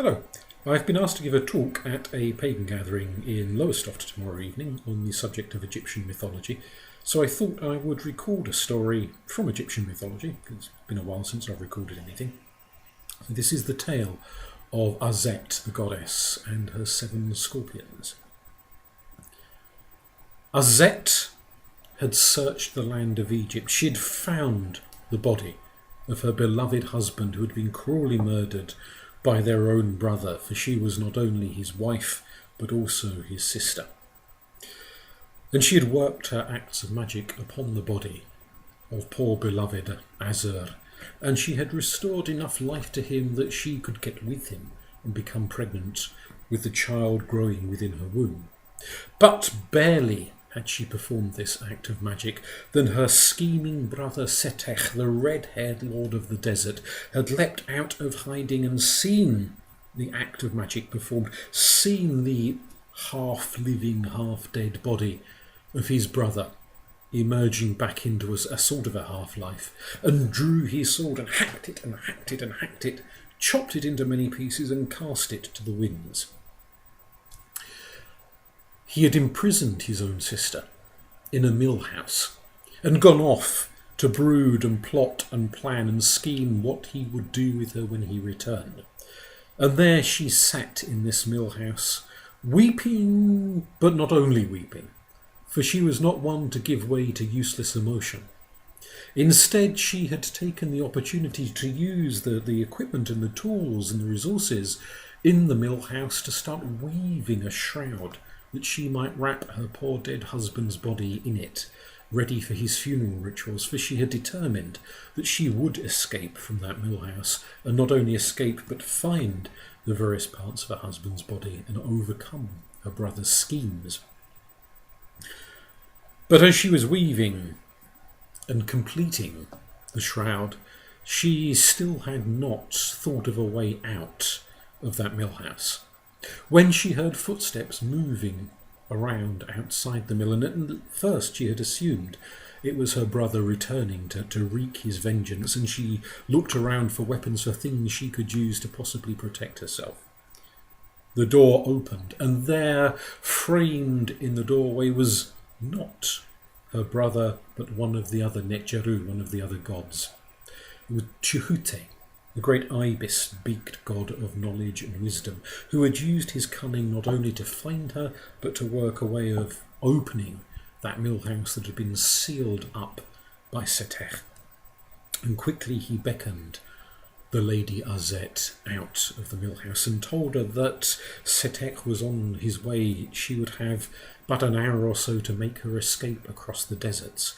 Hello. I've been asked to give a talk at a pagan gathering in Lowestoft tomorrow evening on the subject of Egyptian mythology, so I thought I would record a story from Egyptian mythology, because it's been a while since I've recorded anything. This is the tale of Aset, the goddess, and her 7 scorpions. Aset had searched the land of Egypt. She had found the body of her beloved husband who had been cruelly murdered by their own brother, for she was not only his wife but also his sister. And she had worked her acts of magic upon the body of poor beloved Aser, and she had restored enough life to him that she could get with him and become pregnant with the child growing within her womb. But barely had she performed this act of magic than her scheming brother Setekh, the red-haired lord of the desert, had leapt out of hiding and seen the act of magic performed, seen the half-living, half-dead body of his brother emerging back into a sort of a half-life, and drew his sword and hacked it and hacked it and hacked it, chopped it into many pieces and cast it to the winds. He had imprisoned his own sister in a mill house and gone off to brood and plot and plan and scheme what he would do with her when he returned. And there she sat in this mill house, weeping, but not only weeping, for she was not one to give way to useless emotion. Instead, she had taken the opportunity to use the equipment and the tools and the resources in the mill house to start weaving a shroud that she might wrap her poor dead husband's body in it, ready for his funeral rituals, for she had determined that she would escape from that mill house, and not only escape but find the various parts of her husband's body and overcome her brother's schemes. But as she was weaving and completing the shroud, she still had not thought of a way out of that mill house, when she heard footsteps moving around outside the mill, and at first she had assumed it was her brother returning to wreak his vengeance, and she looked around for weapons, for things she could use to possibly protect herself. The door opened, and there, framed in the doorway, was not her brother, but one of the other Netjeru, one of the other gods. It was Chihute, the great ibis-beaked god of knowledge and wisdom, who had used his cunning not only to find her, but to work a way of opening that mill house that had been sealed up by Setekh. And quickly he beckoned the lady Aset out of the mill house and told her that Setekh was on his way. She would have but an hour or so to make her escape across the deserts.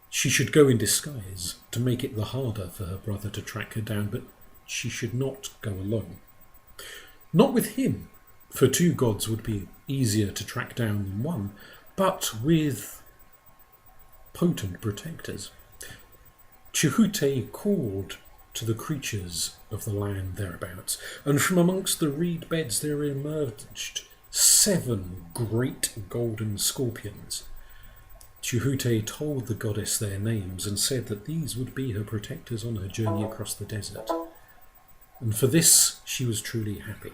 She should go in disguise to make it the harder for her brother to track her down, but she should not go alone. Not with him, for 2 gods would be easier to track down than one, but with potent protectors. Chihute called to the creatures of the land thereabouts, and from amongst the reed beds there emerged 7 great golden scorpions. Chihute told the goddess their names and said that these would be her protectors on her journey across the desert. And for this she was truly happy.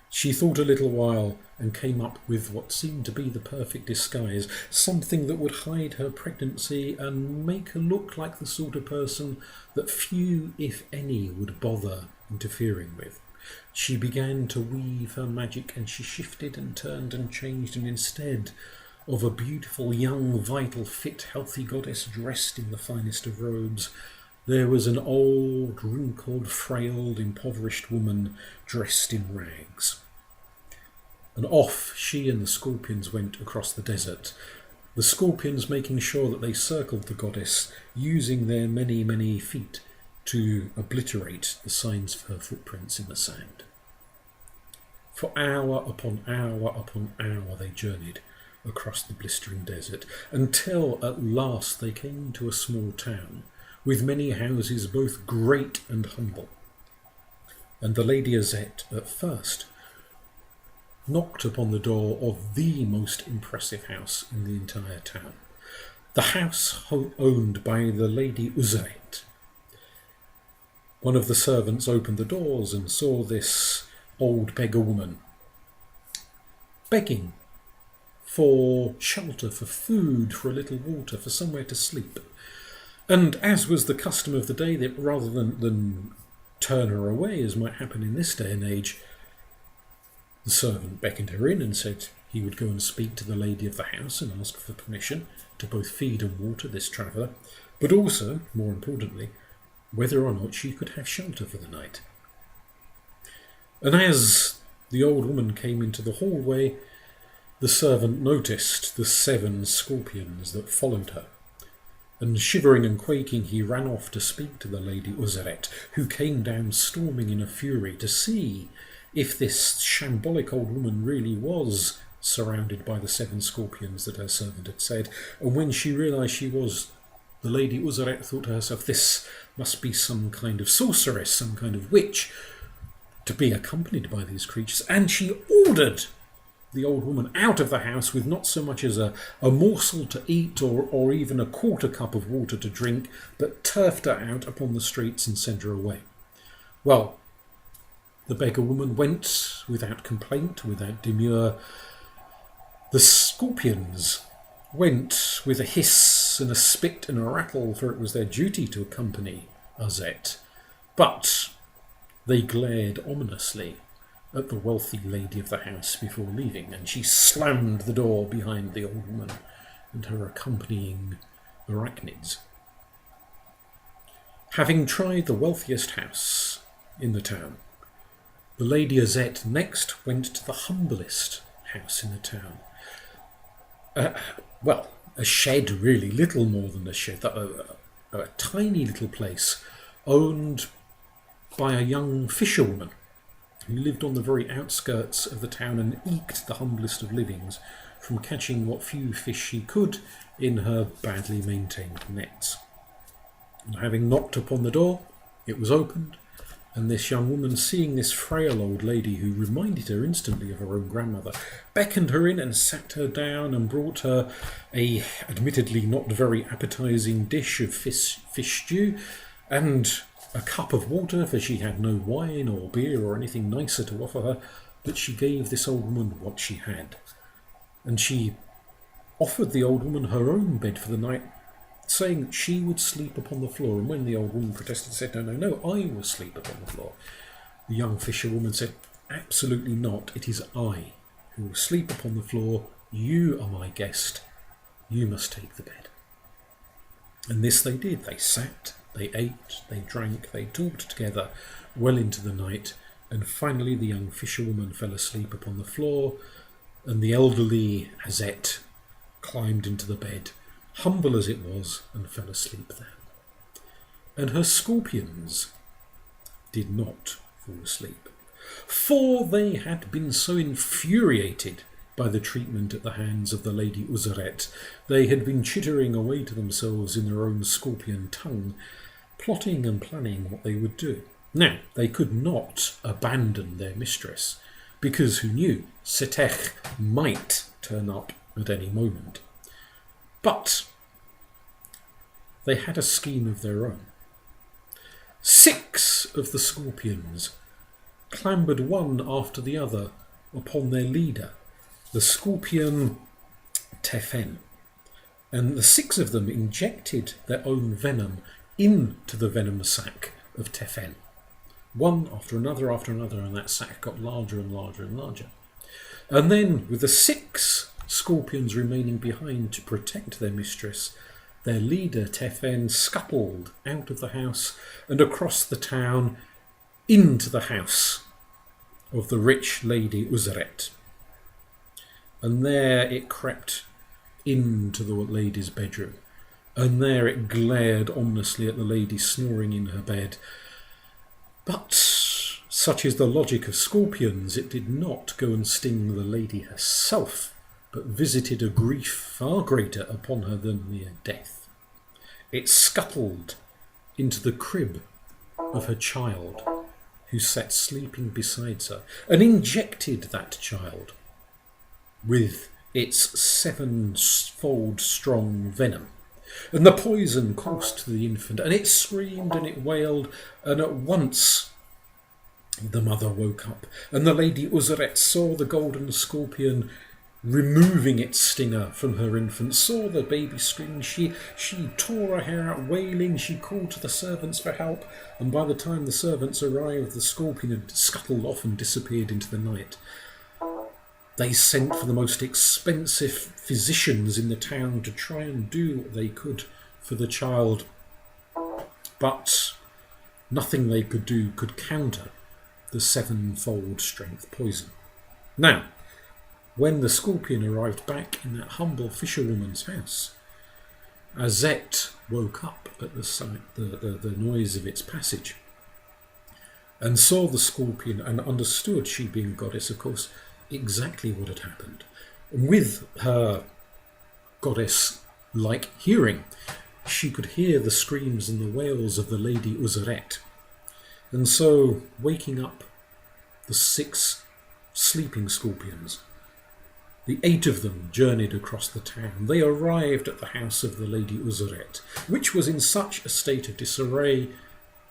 She thought a little while and came up with what seemed to be the perfect disguise, something that would hide her pregnancy and make her look like the sort of person that few, if any, would bother interfering with. She began to weave her magic, and she shifted and turned and changed, and instead of a beautiful, young, vital, fit, healthy goddess dressed in the finest of robes, there was an old, wrinkled, frail, impoverished woman dressed in rags. And off she and the scorpions went across the desert, the scorpions making sure that they circled the goddess, using their many, many feet to obliterate the signs of her footprints in the sand. For hour upon hour upon hour they journeyed across the blistering desert, until at last they came to a small town with many houses both great and humble. And the lady Aset at first knocked upon the door of the most impressive house in the entire town, the house owned by the lady Uzaret. one of the servants opened the doors and saw this old beggar woman begging for shelter, for food, for a little water, for somewhere to sleep. And as was the custom of the day, that rather than turn her away, as might happen in this day and age, the servant beckoned her in and said he would go and speak to the lady of the house and ask for permission to both feed and water this traveller, but also, more importantly, whether or not she could have shelter for the night. And as the old woman came into the hallway, the servant noticed the 7 scorpions that followed her, and shivering and quaking he ran off to speak to the lady Aset, who came down storming in a fury to see if this shambolic old woman really was surrounded by the 7 scorpions that her servant had said. And when she realised she was, the lady Aset thought to herself, this must be some kind of sorceress, some kind of witch, to be accompanied by these creatures. And she ordered the old woman out of the house with not so much as a morsel to eat or even a quarter cup of water to drink, but turfed her out upon the streets and sent her away. Well, the beggar woman went without complaint, without demur. The scorpions went with a hiss and a spit and a rattle, for it was their duty to accompany Aset. But they glared ominously at the wealthy lady of the house before leaving, and she slammed the door behind the old woman and her accompanying arachnids. Having tried the wealthiest house in the town, the lady Aset next went to the humblest house in the town. A shed, really, little more than a shed, a tiny little place owned by a young fisherwoman who lived on the very outskirts of the town and eked the humblest of livings from catching what few fish she could in her badly maintained nets. And having knocked upon the door, it was opened, and this young woman, seeing this frail old lady who reminded her instantly of her own grandmother, beckoned her in and sat her down and brought her a admittedly not very appetising dish of fish stew and a cup of water, for she had no wine or beer or anything nicer to offer her, but she gave this old woman what she had. And she offered the old woman her own bed for the night, saying that she would sleep upon the floor. And when the old woman protested and said, no, I will sleep upon the floor, the young fisherwoman said, absolutely not, it is I who will sleep upon the floor. You are my guest. You must take the bed. And this they did. They sat, they ate, they drank, they talked together well into the night, and finally the young fisherwoman fell asleep upon the floor, and the elderly Aset climbed into the bed, humble as it was, and fell asleep there. And her scorpions did not fall asleep, for they had been so infuriated by the treatment at the hands of the lady Aset, they had been chittering away to themselves in their own scorpion tongue, plotting and planning what they would do. Now, they could not abandon their mistress, because who knew, Setekh might turn up at any moment. But they had a scheme of their own. 6 of the scorpions clambered one after the other upon their leader, the scorpion Tephen, and the 6 of them injected their own venom into the venom sac of Tephen, one after another, and that sac got larger and larger and larger. And then, with the 6 scorpions remaining behind to protect their mistress, their leader Tephen scuttled out of the house and across the town into the house of the rich lady Aset. And there it crept into the lady's bedroom, and there it glared ominously at the lady snoring in her bed. But such is the logic of scorpions, it did not go and sting the lady herself, but visited a grief far greater upon her than mere death. It scuttled into the crib of her child, who sat sleeping beside her, and injected that child with its 7-fold strong venom, And the poison coursed to the infant, and it screamed and it wailed, and at once the mother woke up, and the Lady Uzeret saw the golden scorpion removing its stinger from her infant, saw the baby screaming. She tore her hair out, wailing. She called to the servants for help, and by the time the servants arrived, the scorpion had scuttled off and disappeared into the night. They sent for the most expensive physicians in the town to try and do what they could for the child, but nothing they could do could counter the sevenfold strength poison. Now, when the scorpion arrived back in that humble fisherwoman's house, Aset woke up at the sight, the noise of its passage, and saw the scorpion and understood, she being a goddess, of course, exactly what had happened. And with her goddess-like hearing, she could hear the screams and the wails of the Lady Uzeret. And so, waking up the 6 sleeping scorpions, the 8 of them journeyed across the town. They arrived at the house of the Lady Uzeret, which was in such a state of disarray.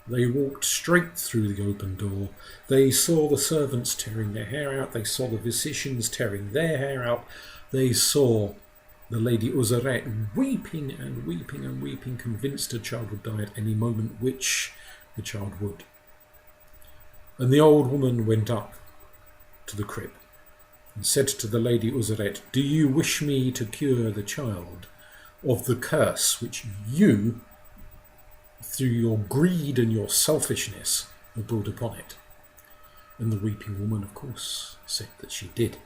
They walked straight through the open door. They saw the servants tearing their hair out. They saw the physicians tearing their hair out. They saw the Lady Uzeret weeping and weeping and weeping, convinced her child would die at any moment, which the child would. And the old woman went up to the crib and said to the Lady Uzeret, "Do you wish me to cure the child of the curse which you, through your greed and your selfishness, have brought upon it?" And the weeping woman, of course, said that she did.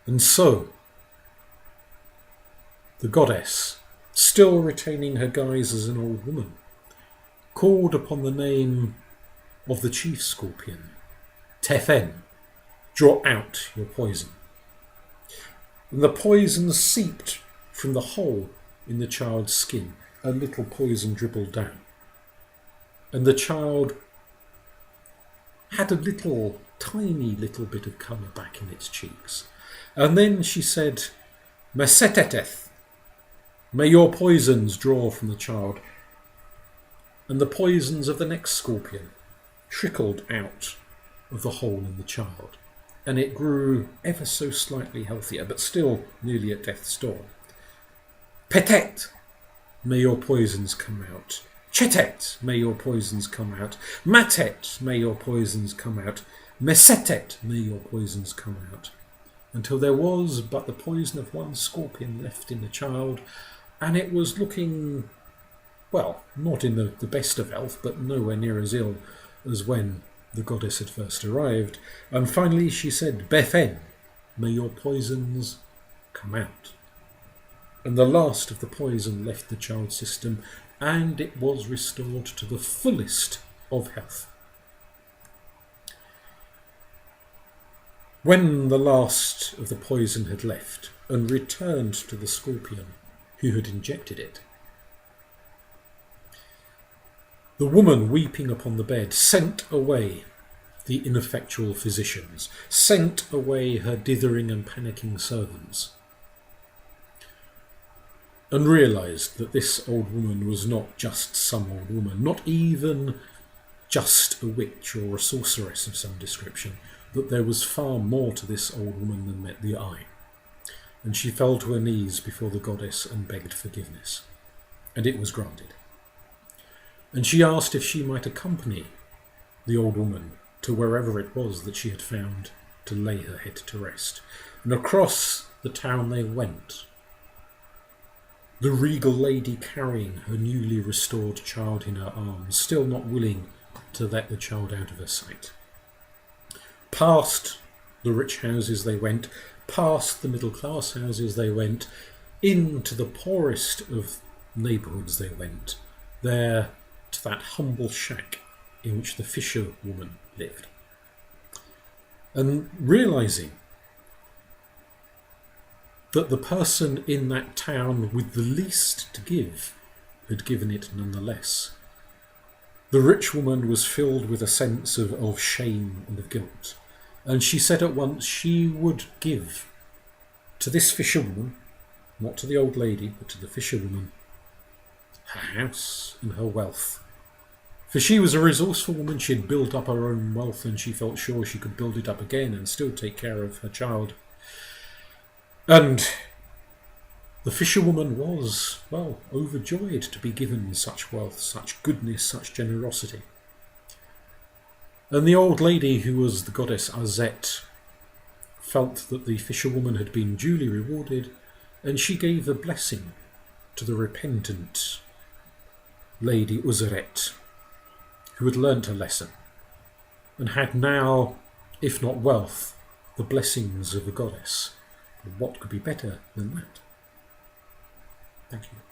And so, the goddess, still retaining her guise as an old woman, called upon the name of the chief scorpion, Tephen, "Draw out your poison." And the poison seeped from the hole in the child's skin. A little poison dribbled down. And the child had a tiny little bit of colour back in its cheeks. And then she said, "Setekh, may your poisons draw from the child." And the poisons of the next scorpion trickled out of the hole in the child. And it grew ever so slightly healthier, but still nearly at death's door. "Petet, may your poisons come out. Chetet, may your poisons come out. Matet, may your poisons come out. Mesetet, may your poisons come out." Until there was but the poison of one scorpion left in the child, and it was looking, well, not in the best of health, but nowhere near as ill as when the goddess had first arrived. And finally she said, "Befen, may your poisons come out." And the last of the poison left the child's system, and it was restored to the fullest of health. When the last of the poison had left and returned to the scorpion who had injected it, the woman weeping upon the bed sent away the ineffectual physicians, sent away her dithering and panicking servants, and realised that this old woman was not just some old woman, not even just a witch or a sorceress of some description, that there was far more to this old woman than met the eye. And she fell to her knees before the goddess and begged forgiveness, and it was granted. And she asked if she might accompany the old woman to wherever it was that she had found to lay her head to rest. And across the town they went, the regal lady carrying her newly restored child in her arms, still not willing to let the child out of her sight. Past the rich houses they went, past the middle-class houses they went, into the poorest of neighbourhoods they went, there to that humble shack in which the fisherwoman lived. And realising that the person in that town with the least to give had given it nonetheless, the rich woman was filled with a sense of shame and of guilt. And she said at once she would give to this fisherwoman, not to the old lady, but to the fisherwoman, her house and her wealth. For she was a resourceful woman, she had built up her own wealth and she felt sure she could build it up again and still take care of her child. And the fisherwoman was, well, overjoyed to be given such wealth, such goodness, such generosity. And the old lady, who was the goddess Aset, felt that the fisherwoman had been duly rewarded, and she gave a blessing to the repentant Lady Uzeret, who had learnt her lesson, and had now, if not wealth, the blessings of the goddess. What could be better than that? Thank you.